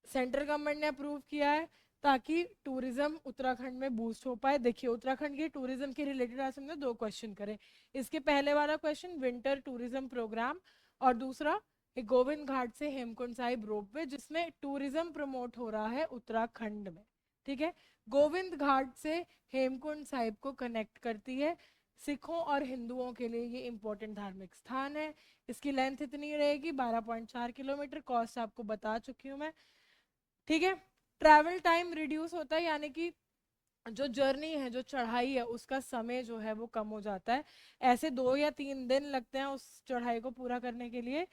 सेंट्रल गवर्नमेंट ने अप्रूव किया है ताकि टूरिज्म उत्तराखंड में बूस्ट हो पाए। देखिए उत्तराखंड के टूरिज्म के रिलेटेड आज हमने 2 क्वेश्चन करे। इसके पहले वाला क्वेश्चन विंटर टूरिज्म प्रोग्राम, और दूसरा गोविंद घाट से हेमकुंड साहिब रोपवे, जिसमें टूरिज्म प्रमोट हो रहा है उत्तराखंड में। ठीक है, गोविंद घाट से हेमकुंड साहिब को कनेक्ट करती है, सिखों और हिंदुओं के लिए ये इंपॉर्टेंट धार्मिक स्थान है। इसकी लेंथ इतनी रहेगी 12.4 किलोमीटर, कॉस्ट आपको बता चुकी हूँ मैं। ठीक है, ट्रैवल टाइम रिड्यूस होता है, यानी कि जो जर्नी है, जो चढ़ाई है, उसका समय जो है वो कम हो जाता है। ऐसे 2 या 3 दिन लगते हैं उस चढ़ाई को पूरा करने के लिए,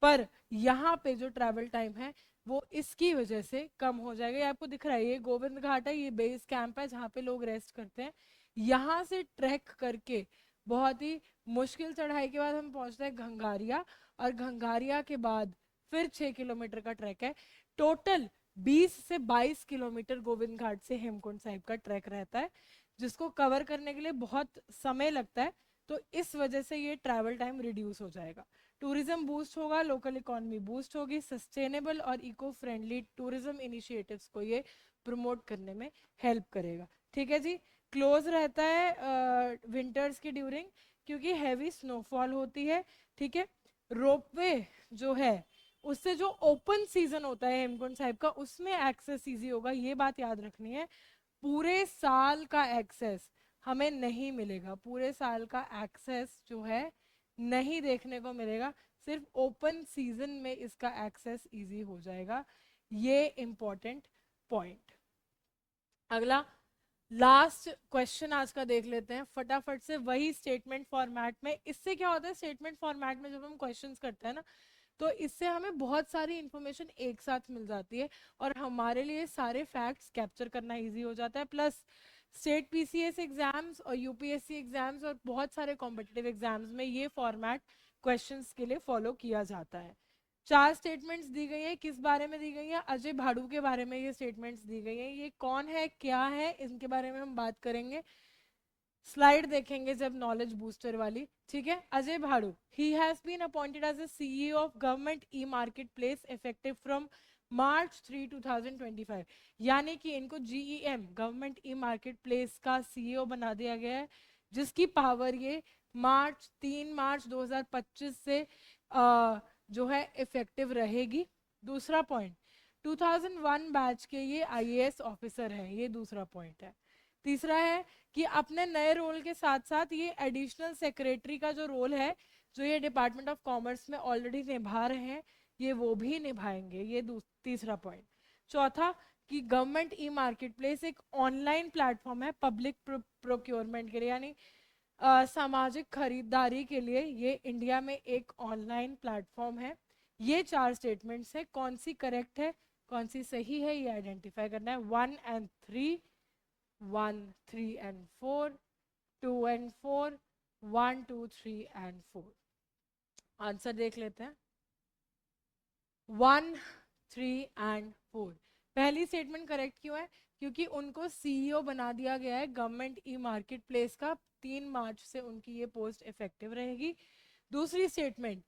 पर यहाँ पे जो ट्रैवल टाइम है वो इसकी वजह से कम हो जाएगा। ये आपको दिख रहा है, ये गोविंद घाट है, ये बेस कैंप है जहाँ पे लोग रेस्ट करते हैं। यहाँ से ट्रैक करके बहुत ही मुश्किल चढ़ाई के बाद हम पहुंचते हैं घंगारिया, और घंगारिया के बाद फिर 6 किलोमीटर का ट्रैक है। टोटल 20 से 22 किलोमीटर गोविंद घाट से हेमकुंड साहिब का ट्रैक रहता है, जिसको कवर करने के लिए बहुत समय लगता है। तो इस वजह से ये ट्रैवल टाइम रिड्यूस हो जाएगा, टूरिज्म बूस्ट होगा, लोकल इकोनॉमी बूस्ट होगी, सस्टेनेबल और इको फ्रेंडली टूरिज्म इनिशिएटिव्स को ये प्रमोट करने में हेल्प करेगा। ठीक है जी, क्लोज रहता है विंटर्स की ड्यूरिंग, क्योंकि हैवी स्नोफॉल होती है। ठीक है, रोपवे जो है उससे जो ओपन सीजन होता है हेमकुंड साहिब का, उसमें एक्सेस इजी होगा, ये बात याद रखनी है। पूरे साल का एक्सेस हमें नहीं मिलेगा, पूरे साल का एक्सेस जो है नहीं देखने को मिलेगा, सिर्फ ओपन सीजन में इसका एक्सेस इजी हो जाएगा। ये इंपॉर्टेंट पॉइंट। अगला लास्ट क्वेश्चन आज का देख लेते हैं फटाफट से, वही स्टेटमेंट फॉर्मेट में। इससे क्या होता है, स्टेटमेंट फॉर्मेट में जब हम क्वेश्चंस करते हैं ना, तो इससे हमें बहुत सारी इंफॉर्मेशन एक साथ मिल जाती है और हमारे लिए सारे फैक्ट्स कैप्चर करना इजी हो जाता है। प्लस स्टेट पीसीएस एग्जाम्स और यूपीएससी एग्जाम्स और बहुत सारे कॉम्पिटिटिव एग्जाम्स में ये फॉर्मेट क्वेश्चंस के लिए फॉलो किया जाता है। 4 स्टेटमेंट्स दी गई है, किस बारे में दी गई है, अजय भाड़ू के बारे में ये स्टेटमेंट्स दी गई है। ये कौन है, क्या है, इनके बारे में हम बात करेंगे, स्लाइड देखेंगे जब नॉलेज बूस्टर वाली। ठीक है, अजय भाड़ू, ही has been appointed as a CEO of government e marketplace effective from March 3 2025, यानी कि इनको GeM government e marketplace का सीईओ बना दिया गया है, जिसकी पावर ये 3 मार्च 2025 से जो है इफेक्टिव रहेगी। दूसरा पॉइंट, 2001 बैच के ये आईएएस ऑफिसर हैं, ये दूसरा पॉइंट है। तीसरा है कि अपने नए रोल के साथ साथ ये एडिशनल सेक्रेटरी का जो रोल है, जो ये डिपार्टमेंट ऑफ कॉमर्स में ऑलरेडी निभा रहे हैं, ये वो भी निभाएंगे, ये तीसरा पॉइंट। चौथा कि गवर्नमेंट ई मार्केट प्लेस एक ऑनलाइन प्लेटफॉर्म है पब्लिक प्रोक्योरमेंट के लिए, यानी सामाजिक खरीदारी के लिए ये इंडिया में एक ऑनलाइन प्लेटफॉर्म है। ये 4 स्टेटमेंट्स है, कौन सी करेक्ट है कौन सी सही है ये आइडेंटिफाई करना है। 1 and 3, 1, 3 and 4, 2 and 4, 1, 2, 3 and 4। Answer देख लेते हैं, 1, 3 and 4। पहली स्टेटमेंट करेक्ट क्यों है, क्योंकि उनको सीईओ बना दिया गया है गवर्नमेंट ई मार्केट प्लेस का, 3 मार्च से उनकी ये पोस्ट इफेक्टिव रहेगी। दूसरी स्टेटमेंट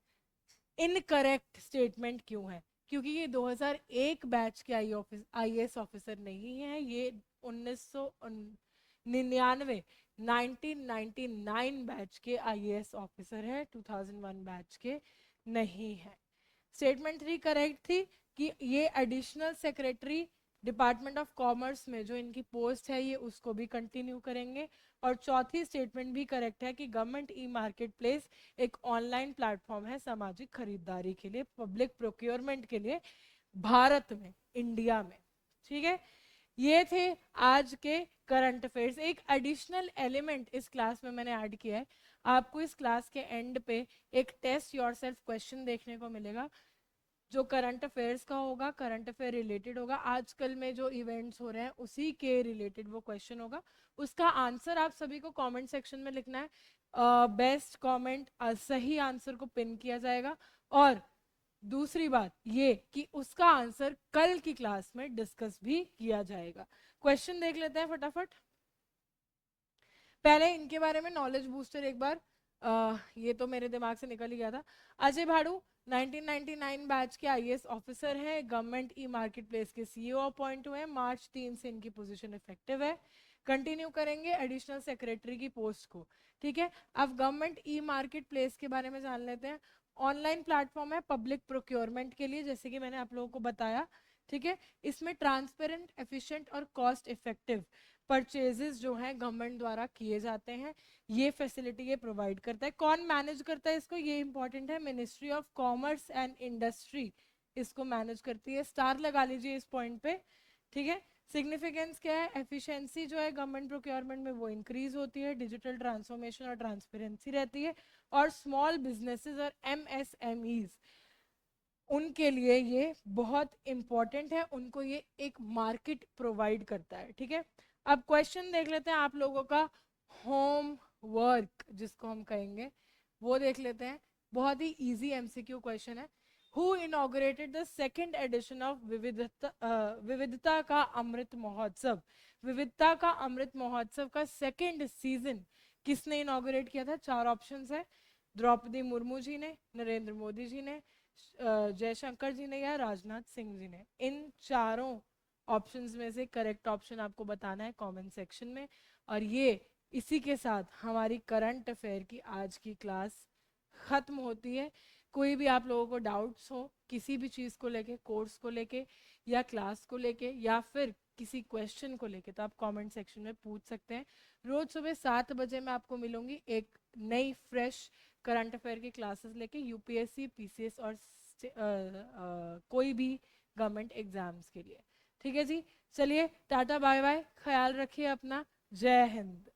इनकरेक्ट स्टेटमेंट क्यों है, क्योंकि ये 2001 बैच के आईएएस ऑफिसर नहीं है, ये 1999 1999 बैच के आईएएस ऑफिसर है, 2001 बैच के नहीं है। स्टेटमेंट 3 करेक्ट थी कि ये additional secretary department of commerce में जो इनकी पोस्ट है ये उसको भी कंटिन्यू करेंगे। और चौथी स्टेटमेंट भी करेक्ट है कि गवर्नमेंट ई मार्केट प्लेस एक ऑनलाइन प्लेटफॉर्म है सामाजिक खरीदारी के लिए, पब्लिक प्रोक्योरमेंट के लिए भारत में, इंडिया में। ठीक है, ये थे आज के करंट अफेयर्स। एक एडिशनल एलिमेंट इस क्लास में मैंने ऐड किया है, आपको इस क्लास के एंड पे एक टेस्ट योरसेल्फ क्वेश्चन देखने को मिलेगा जो करंट अफेयर्स का होगा, करंट अफेयर रिलेटेड होगा, आजकल में जो इवेंट्स हो रहे हैं उसी के रिलेटेड वो क्वेश्चन होगा। उसका आंसर आप सभी को कमेंट सेक्शन में लिखना है, बेस्ट कमेंट सही आंसर को पिन किया जाएगा, और दूसरी बात ये कि उसका आंसर कल की क्लास में डिस्कस भी किया जाएगा। क्वेश्चन देख लेते हैं फटाफट। पहले इनके बारे में नॉलेज बूस्टर एक बार, ये तो मेरे दिमाग से निकल ही गया था। अजय भाड़ू 1999 बैच के आईएएस ऑफिसर हैं, गवर्नमेंट ई मार्केट प्लेस के सीईओ अपॉइंट हुए हैं, मार्च 3 से इनकी पोजीशन इफेक्टिव है। कंटिन्यू करेंगे एडिशनल सेक्रेटरी की पोस्ट को। ठीक है, अब गवर्नमेंट ई मार्केट प्लेस के बारे में जान लेते हैं। ऑनलाइन प्लेटफॉर्म है पब्लिक प्रोक्योरमेंट के लिए, जैसे कि मैंने आप लोगों को बताया। ठीक है, इसमें ट्रांसपेरेंट, एफिशिएंट और कॉस्ट इफेक्टिव परचेजेस जो हैं गवर्नमेंट द्वारा किए जाते हैं, ये फैसिलिटी ये प्रोवाइड करता है। कौन मैनेज करता है इसको, ये इंपॉर्टेंट है, ministry of commerce and industry इसको मैनेज करती है। स्टार लगा लीजिए इस पॉइंट पे। ठीक है, सिग्निफिकेंस क्या है, एफिशिएंसी जो है गवर्नमेंट प्रोक्योरमेंट में वो इंक्रीज होती है, डिजिटल ट्रांसफॉर्मेशन और ट्रांसपेरेंसी रहती है, और स्मॉल बिजनेसेस और एमएसएमईज उनके लिए ये बहुत इंपॉर्टेंट है, उनको ये एक मार्केट प्रोवाइड करता है। ठीक है, अब क्वेश्चन देख लेते हैं आप लोगों का होम वर्क जिसको हम कहेंगे, वो देख लेते हैं। बहुत ही इजी एमसीक्यू क्वेश्चन है। Who inaugurated the second edition of विविधता का अमृत महोत्सव? विविधता का अमृत महोत्सव का सेकंड सीजन किसने इनॉग्रेट किया था? चार ऑप्शंस है, द्रौपदी मुर्मू जी ने, नरेंद्र मोदी जी ने, जयशंकर जी ने, या राजनाथ सिंह जी ने। इन चारों ऑप्शंस में से करेक्ट ऑप्शन आपको बताना है कमेंट सेक्शन में। और ये इसी के साथ हमारी करंट अफेयर की आज की क्लास खत्म होती है। कोई भी आप लोगों को डाउट्स हो किसी भी चीज़ को लेके, कोर्स को लेके या क्लास को लेके या फिर किसी क्वेश्चन को लेके, तो आप कमेंट सेक्शन में पूछ सकते हैं। रोज सुबह 7 बजे मैं आपको मिलूंगी एक नई फ्रेश करंट अफेयर की क्लासेस लेके, यूपीएससी, पीसीएस और कोई भी गवर्नमेंट एग्जाम्स के लिए। ठीक है जी, चलिए टाटा बाय बाय, ख्याल रखिए अपना, जय हिंद।